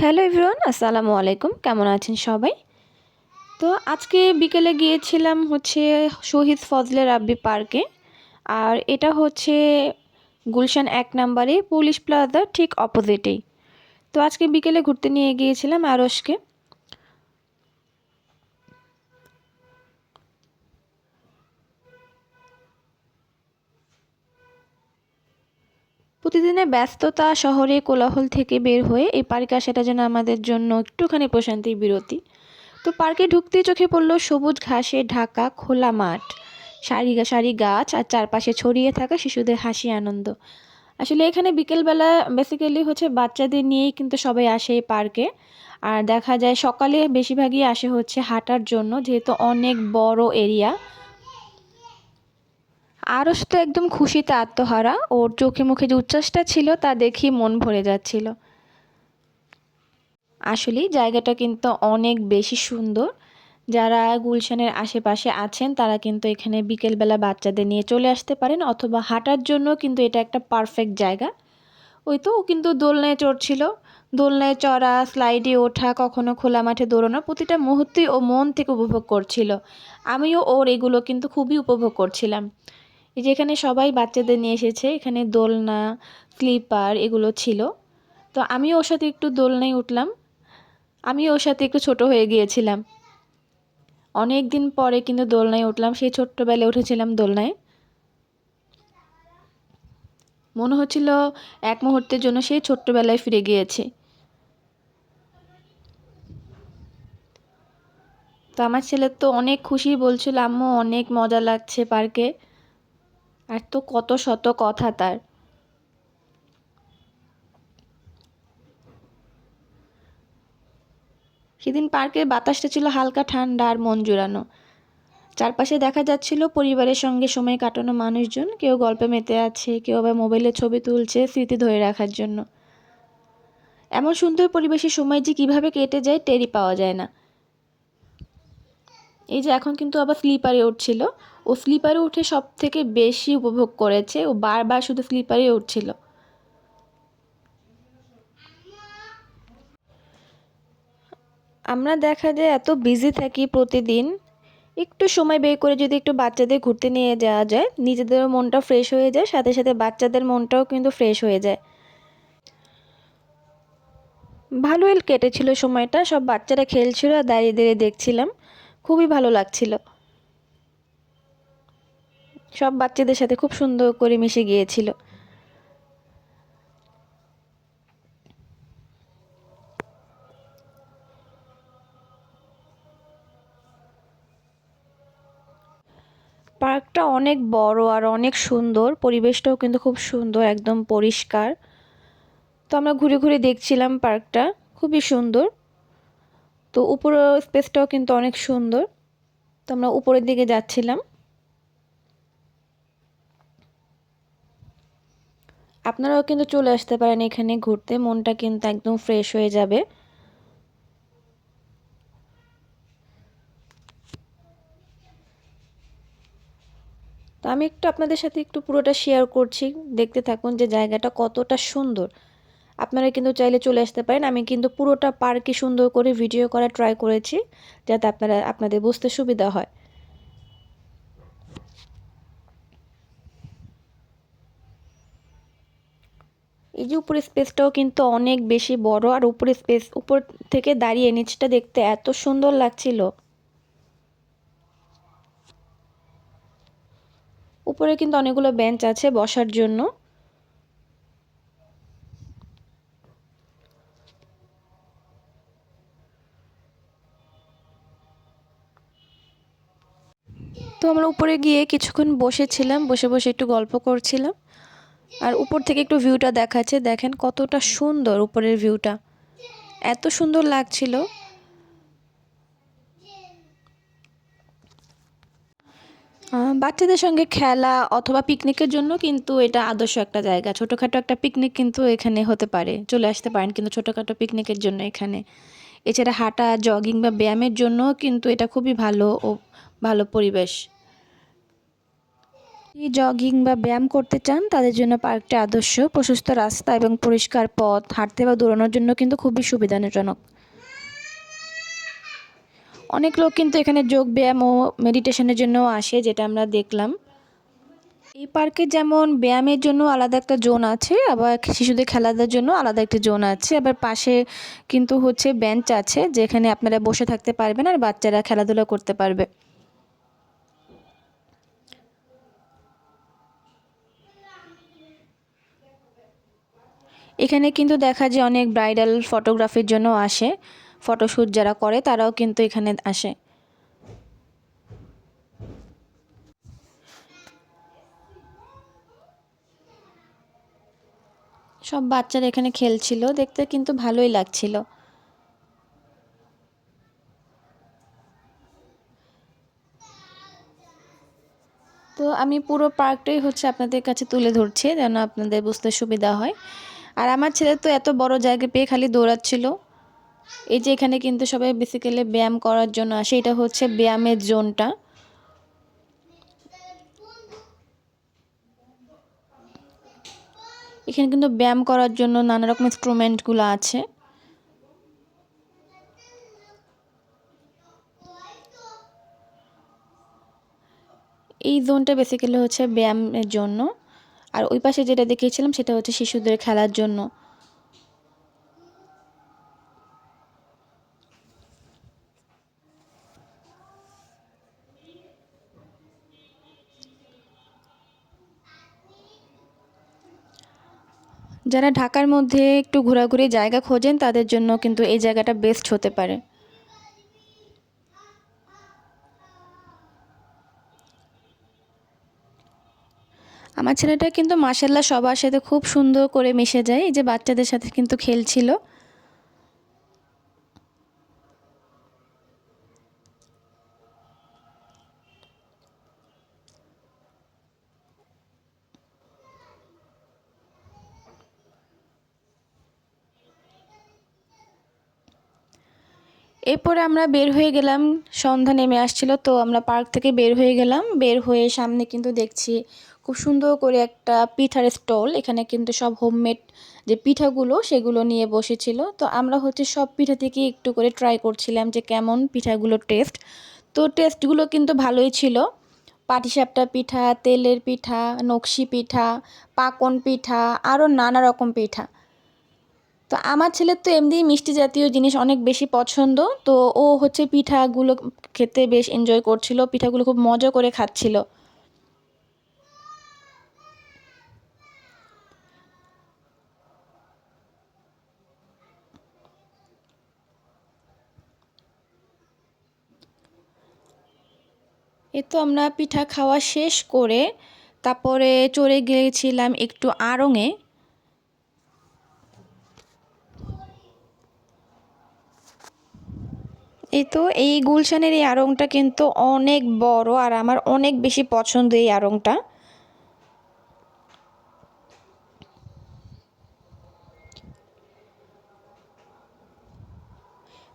Hello everyone, আসসালামু আলাইকুম। কেমন আছেন সবাই? তো আজকে বিকেলে গিয়েছিলাম শহীদ ফজলে রাব্বি পার্কে। আর এটা হচ্ছে গুলশান ১ নাম্বারে পুলিশ প্লাজার ঠিক অপোজিটেই। তো আজকে বিকেলে ঘুরতে নিয়ে গিয়েছিলাম আরশকে। প্রতিদিনের ব্যস্ততা শহরে কোলাহল থেকে বের হয়ে এই পার্কে আসাটা যেন আমাদের জন্য একটুখানি প্রশান্তির বিরতি। তো পার্কে ঢুকতেই চোখে পড়ল সবুজ ঘাসে ঢাকা খোলা মাঠ, সারি সারি গাছ আর চারপাশে ছড়িয়ে থাকা শিশুদের হাসি আনন্দ। আসলে এখানে বিকেলবেলা বেসিক্যালি বাচ্চাদের নিয়েই কিন্তু সবাই আসে এই পার্কে। আর দেখা যায় সকালে বেশিরভাগই আসে হাঁটার জন্য, যেহেতু অনেক বড় এরিয়া। আরশ তো একদম খুশিতে আত্মহারা, ওর চোখে মুখে যে উচ্ছ্বাসটা ছিল তা দেখেই মন ভরে যাচ্ছিল। আসলেই জায়গাটা কিন্তু অনেক বেশি সুন্দর। যারা গুলশানের আশেপাশে আছেন তারা কিন্তু এখানে বিকেলবেলা বাচ্চাদের নিয়ে চলে আসতে পারেন, অথবা হাঁটার জন্য কিন্তু এটা একটা পারফেক্ট জায়গা। ওই তো ও কিন্তু দোলনায় চড়ছিল। দোলনায় চড়া, স্লাইডে ওঠা, কখনো খোলা মাঠে দৌড়ানো, প্রতিটা মুহূর্তেই ও মন থেকে উপভোগ করছিল। আমিও ওর এগুলো কিন্তু খুবই উপভোগ করছিলাম। এই যে এখানে সবাই বাচ্চাদের নিয়ে এসেছে, এখানে দোলনা, স্লিপার এগুলো ছিল। তো আমিও ওর সাথে একটু দোলনায় উঠলাম। আমি ওর সাথে একটু ছোট হয়ে গিয়েছিলাম। অনেক দিন পরে কিন্তু দোলনায় উঠলাম, সেই ছোট্টবেলায় উঠেছিলাম দোলনায়। মনে হচ্ছিল এক মুহূর্তের জন্য সেই ছোট্টবেলায় ফিরে গিয়েছি। তো আমার ছেলে তো অনেক খুশি, বলছিল আম্মু অনেক মজা লাগছে পার্কে। আর তো কত শত কথা তার। সেদিন পার্কের বাতাসটা ছিল হালকা ঠান্ডা আর মন জুড়ানো। চারপাশে দেখা যাচ্ছিল পরিবারের সঙ্গে সময় কাটানো মানুষজন, কেউ গল্পে মেতে আছে, কেউ আবার মোবাইলে ছবি তুলছে স্মৃতি ধরে রাখার জন্য। এমন সুন্দর পরিবেশে সময় যে কিভাবে কেটে যায় টেরই পাওয়া যায় না। এই যে এখন কিন্তু আবার স্লিপারে উঠছিল। ও স্লিপারে উঠে সব থেকে বেশি উপভোগ করেছে, ও বারবার শুধু স্লিপারে উঠছিল। আমরা দেখা যায় এত বিজি থাকি প্রতিদিন, একটু সময় বের করে যদি একটু বাচ্চাদের ঘুরতে নিয়ে যাওয়া যায়, নিজেদেরও মনটা ফ্রেশ হয়ে যায়, সাথে সাথে বাচ্চাদের মনটাও কিন্তু ফ্রেশ হয়ে যায়। ভালোই কেটেছিল সময়টা, সব বাচ্চারা খেলছিল আর দাঁড়িয়ে দাঁড়িয়ে দেখছিলাম, খুবই ভালো লাগছিল। সব বাচ্চাদের সাথে খুব সুন্দর করে মিশে গিয়েছিল। পার্কটা অনেক বড় আর অনেক সুন্দর, পরিবেশটাও কিন্তু খুব সুন্দর, একদম পরিষ্কার। তো আমরা ঘুরে ঘুরে দেখছিলাম পার্কটা, খুবই সুন্দর। তো উপরের স্পেসটাও কিন্তু অনেক সুন্দর। তো আমরা উপরের দিকে যাচ্ছিলাম। আপনারাও কিন্তু চলে আসতে পারেন এখানে ঘুরতে, মনটা কিন্তু একদম ফ্রেশ হয়ে যাবে। তো আমি একটু আপনাদের সাথে একটু পুরোটা শেয়ার করছি, দেখতে থাকুন যে জায়গাটা কতটা সুন্দর। আপনারা কিন্তু চাইলে চলে আসতে পারেন। আমি কিন্তু পুরোটা পার্কে সুন্দর করে ভিডিও করা ট্রাই করেছি, যাতে আপনাদের বুঝতে সুবিধা হয়। এই যে উপরের স্পেসটাও কিন্তু অনেক বেশি বড়, আর উপর থেকে দাঁড়িয়ে নিচটা দেখতে এত সুন্দর লাগছিল। উপরে কিন্তু অনেকগুলো বেঞ্চ আছে বসার জন্য। তো আমরা উপরে গিয়ে কিছুক্ষণ বসেছিলাম, বসে বসে একটু গল্প করছিলাম। আর উপর থেকে একটু ভিউটা দেখাচ্ছে, দেখেন কতটা সুন্দর উপরের ভিউটা, এত সুন্দর লাগছিল। বাচ্চাদের সঙ্গে খেলা অথবা পিকনিকের জন্য কিন্তু এটা আদর্শ একটা জায়গা। ছোটোখাটো একটা পিকনিক কিন্তু এখানে হতে পারে, চলে আসতে পারেন কিন্তু ছোটোখাটো পিকনিকের জন্য এখানে। এছাড়া হাঁটা, জগিং বা ব্যায়ামের জন্য কিন্তু এটা খুবই ভালো ও ভালো পরিবেশ। জগিং বা ব্যায়াম করতে চান তাদের জন্য পার্কটি আদর্শ। প্রশস্ত রাস্তা এবং পরিষ্কার পথ হাঁটতে বা দৌড়ানোর জন্য কিন্তু খুবই সুবিধাজনক। অনেক লোক কিন্তু এখানে যোগ ব্যায়াম ও মেডিটেশনের জন্যও আসে, যেটা আমরা দেখলাম। এই পার্কে যেমন ব্যায়ামের জন্য আলাদা একটা জোন আছে, আবার শিশুদের খেলাধুলার জন্য আলাদা একটা জোন আছে, আবার পাশে কিন্তু হচ্ছে বেঞ্চ আছে যেখানে আপনারা বসে থাকতে পারবেন আর বাচ্চারা খেলাধুলা করতে পারবে। এখানে কিন্তু দেখা যায় অনেক ব্রাইডাল ফটোগ্রাফির জন্য আসে, ফটোশ্যুট যারা করে তারাও কিন্তু এখানে আসে। সব বাচ্চারা এখানে খেলছিল, দেখতে কিন্তু ভালোই লাগছিল। তো আমি পুরো পার্কটাই হচ্ছে আপনাদের কাছে তুলে ধরছি যেন আপনাদের বুঝতে সুবিধা হয়। আর আমার ছেলে তো এত বড় জায়গা পেয়ে খালি দৌড়াচ্ছিল। এই যে এখানে কিন্তু সবাই বেসিক্যালি ব্যায়াম করার জন্য আসে, এটা হচ্ছে ব্যায়ামের জোনটা। এখানে কিন্তু ব্যায়াম করার জন্য নানা রকম ইনস্ট্রুমেন্টগুলো আছে। এই জোনটা বেসিক্যালি হচ্ছে ব্যায়ামের জন্য, আর ওই পাশে যেটা দেখিয়েছিলাম সেটা হচ্ছে শিশুদের খেলার জন্য। যারা ঢাকার মধ্যে একটু ঘোরাঘুরি জায়গা খোঁজেন তাদের জন্য কিন্তু এই জায়গাটা বেস্ট হতে পারে। আমার ছেলেটা কিন্তু মাশাআল্লাহ সবার সাথে খুব সুন্দর করে মিশে যায়। এই যে বাচ্চাদের সাথে কিন্তু খেলছিল। এরপরে আমরা বের হয়ে গেলাম, সন্ধ্যা নেমে আসছিল, তো আমরা পার্ক থেকে বের হয়ে গেলাম। বের হয়ে সামনে কিন্তু দেখছি খুব সুন্দর করে একটা পিঠার স্টল। এখানে কিন্তু সব হোমমেড যে পিঠাগুলো সেগুলো নিয়ে বসেছিল। তো আমরা হচ্ছে সব পিঠা থেকে একটু করে ট্রাই করছিলাম যে কেমন পিঠাগুলোর টেস্ট। তো টেস্টগুলো কিন্তু ভালোই ছিল। পাটিসাপটা পিঠা, তেলের পিঠা, নকশি পিঠা, পাকন পিঠা, আরও নানা রকম পিঠা। তো আমার ছেলের তো এমনিই মিষ্টি জাতীয় জিনিস অনেক বেশি পছন্দ, তো ও হচ্ছে পিঠাগুলো খেতে বেশ এনজয় করছিল, পিঠাগুলো খুব মজা করে খাচ্ছিল। এ তো আমরা পিঠা খাওয়া শেষ করে তারপরে চড়ে গিয়েছিলাম একটু আড়ংয়ে। এই তো এই গুলশানের এই আড়ংটা কিন্তু অনেক বড় আর আমার অনেক বেশি পছন্দ এই আড়ংটা।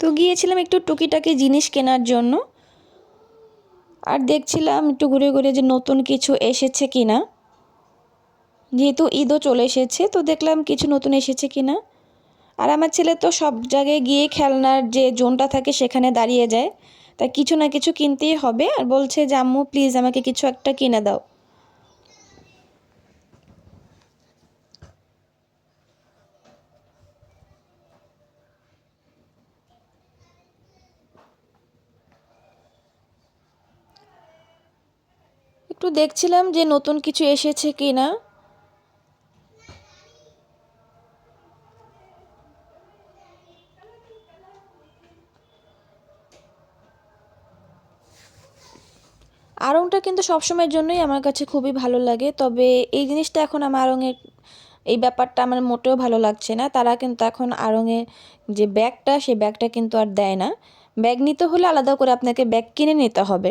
তো গিয়েছিলাম একটু টুকিটাকি জিনিস কেনার জন্য, আর দেখছিলাম একটু ঘুরে ঘুরে যে নতুন কিছু এসেছে কিনা। যেহেতু ঈদও চলে এসেছে তো দেখলাম কিছু নতুন এসেছে কিনা। আর আমার ছেলে তো সব জায়গায় গিয়ে খেলনার যে জোনটা থাকে সেখানে দাঁড়িয়ে যায়, তাই কিছু না কিছু কিনতেই হবে, আর বলছে যে আম্মু প্লিজ আমাকে কিছু একটা কিনে দাও। একটু দেখছিলাম যে নতুন কিছু এসেছে কিনা। আড়ংটা কিন্তু সবসময়ের জন্যই আমার কাছে খুবই ভালো লাগে, তবে এই জিনিসটা এখন আমার আড়ংয়ের এই ব্যাপারটা আমার মোটেও ভালো লাগছে না। তারা কিন্তু এখন আড়ংয়ে যে ব্যাগটা সেই ব্যাগটা কিন্তু আর দেয় না। ব্যাগ নিতে হলে আলাদা করে আপনাকে ব্যাগ কিনে নিতে হবে।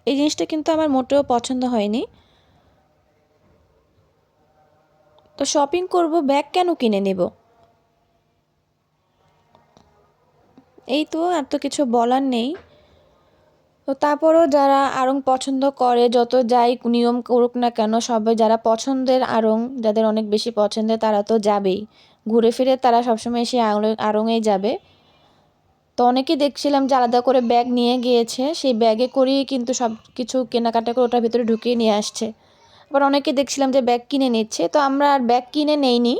এই জিনিসটা কিন্তু আমার মোটেও পছন্দ হয়নি। তো শপিং করব, ব্যাগ কেন কিনে নেব? এই তো আর তো কিছু বলার নেই। তো তারপরেও যারা আড়ং পছন্দ করে, যত যাই নিয়ম করুক না কেন, সবাই যারা পছন্দের আড়ং, যাদের অনেক বেশি পছন্দের, তারা তো যাবেই, ঘুরে ফিরে তারা সবসময় সেই আড়ংয়েই যাবে। তো অনেকেই দেখছিলাম যে আলাদা করে ব্যাগ নিয়ে গিয়েছে, সেই ব্যাগে করেই কিন্তু সব কিছু কেনাকাটা করে ওটার ভিতরে ঢুকিয়ে নিয়ে আসছে। আবার অনেকে দেখছিলাম যে ব্যাগ কিনে নিচ্ছে, তো আমরা আর ব্যাগ কিনে নেইনি।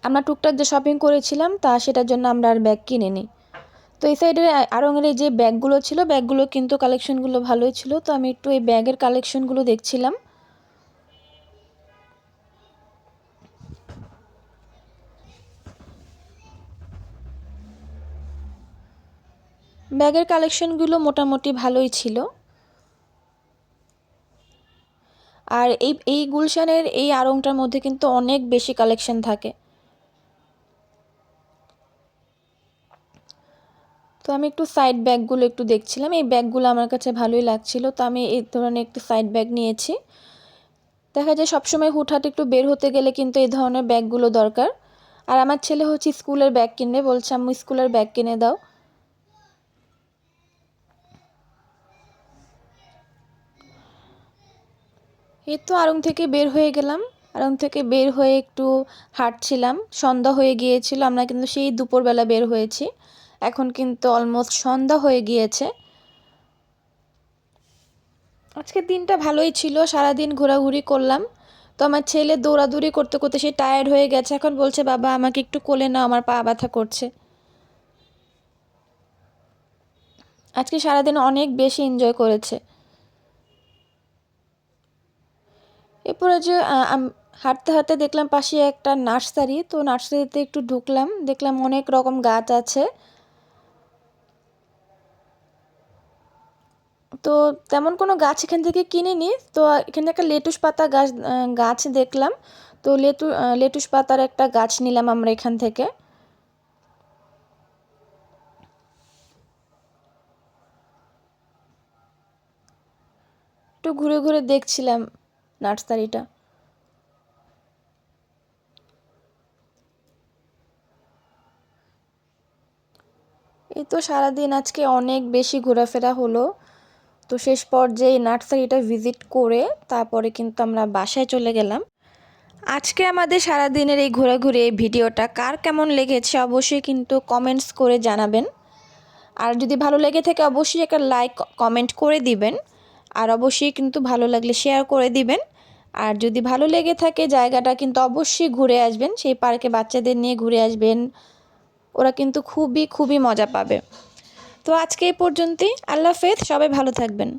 আমরা টুকটাক যে শপিং করেছিলাম সেটার জন্য আমরা আর ব্যাগ কিনে নিই। তো এই সাইডে আড়ংয়ের এই যে ব্যাগগুলো ছিল, ব্যাগগুলো কিন্তু কালেকশনগুলো ভালোই ছিল। তো আমি একটু এই ব্যাগের কালেকশনগুলো দেখছিলাম। ব্যাগের কালেকশনগুলো মোটামুটি ভালোই ছিল। আর এই গুলশানের এই আড়ংটার মধ্যে কিন্তু অনেক বেশি কালেকশন থাকে। তো আমি একটু সাইড ব্যাগগুলো একটু দেখছিলাম, এই ব্যাগগুলো আমার কাছে ভালোই লাগছিল, তো আমি এই ধরনের একটু সাইড ব্যাগ নিয়েছি। দেখা যায় সবসময় হুটহাট একটু বের হতে গেলে কিন্তু এই ধরনের ব্যাগগুলো দরকার। আর আমার ছেলে হচ্ছে স্কুলের ব্যাগ কিনবে, বলছে আম্মু স্কুলের ব্যাগ কিনে দাও। এই তো আড়ং থেকে বের হয়ে গেলাম। আড়ং থেকে বের হয়ে একটু হাঁটছিলাম, সন্ধ্যা হয়ে গিয়েছিল, আমরা কিন্তু সেই দুপুরবেলা বের হয়েছি, এখন কিন্তু অলমোস্ট সন্ধ্যা হয়ে গিয়েছে। আজকের দিনটা ভালোই ছিল, সারাদিন ঘোরাঘুরি করলাম। তো আমার ছেলে দৌড়াদৌড়ি করতে করতে সে টায়ার্ড হয়ে গেছে, এখন বলছে বাবা আমাকে একটু কোলে নাও, আমার পা ব্যথা করছে। আজকে সারাদিন অনেক বেশি এনজয় করেছে। এরপরে যে হাঁটতে হাঁটতে দেখলাম পাশে একটা নার্সারি, তো নার্সারিতে একটু ঢুকলাম, দেখলাম অনেক রকম গাছ আছে। তো তেমন কোনো গাছ এখান থেকে কিনিনি, তো এখানে একটা লেটুস পাতা গাছ দেখলাম, তো লেটুস পাতার একটা গাছ নিলাম আমরা এখান থেকে। একটু ঘুরে ঘুরে দেখছিলাম নার্সারিটা। এই তো সারাদিন আজকে অনেক বেশি ঘোরাফেরা হলো। তো শেষ পর্যায়ে নার্সারিটা ভিজিট করে তারপরে কিন্তু আমরা বাসায় চলে গেলাম। আজকে আমাদের সারাদিনের এই ঘোরাঘুরি এই ভিডিওটা কার কেমন লেগেছে অবশ্যই কিন্তু কমেন্টস করে জানাবেন। আর যদি ভালো লেগে থাকে অবশ্যই একটা লাইক কমেন্ট করে দিবেন। আর অবশ্যই কিন্তু ভালো লাগলে শেয়ার করে দিবেন। আর যদি ভালো লেগে থাকে জায়গাটা কিন্তু অবশ্যই ঘুরে আসবেন, সেই পার্কে বাচ্চাদের নিয়ে ঘুরে আসবেন, ওরা কিন্তু খুবই খুবই মজা পাবে। তো আজকে এই পর্যন্তই, আল্লাহ হাফেজ, সবাই ভালো থাকবেন।